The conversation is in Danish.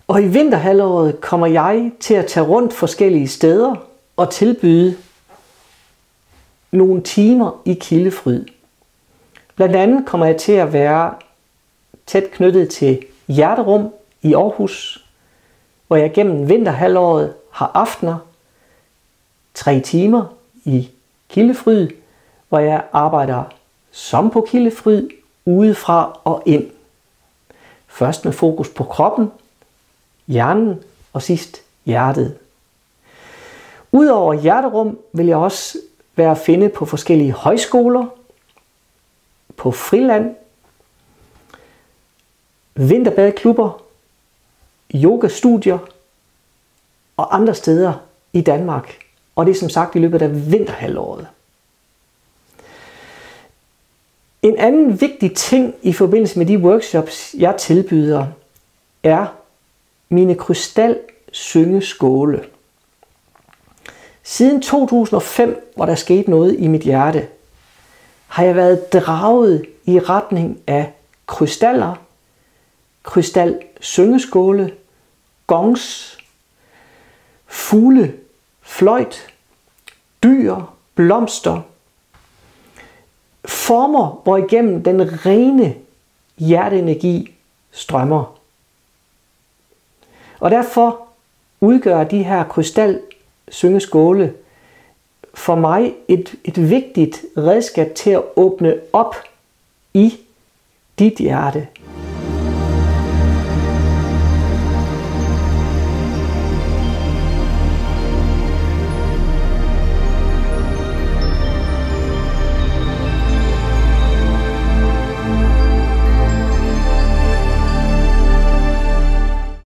Og i vinterhalvåret kommer jeg til at tage rundt forskellige steder og tilbyde nogle timer i Kildefryd. Blandt andet kommer jeg til at være tæt knyttet til Hjerterum i Aarhus, hvor jeg gennem vinterhalvåret har aftener 3 timer i Kildefryd, hvor jeg arbejder som på Kildefryd, udefra og ind. Først med fokus på kroppen, hjernen og sidst hjertet. Udover Hjerterum vil jeg også være at finde på forskellige højskoler, på friland, vinterbadeklubber, yogastudier og andre steder i Danmark. Og det er som sagt i løbet af vinterhalvåret. En anden vigtig ting i forbindelse med de workshops, jeg tilbyder, er mine krystalsyngeskåle. Siden 2005, hvor der skete noget i mit hjerte, har jeg været draget i retning af krystaller, krystalsyngeskåle, gongs, fugle, fløjt, dyr, blomster, former, hvor igennem den rene hjerteenergi strømmer. Og derfor udgør de her krystalsyngeskåle for mig et vigtigt redskab til at åbne op i dit hjerte,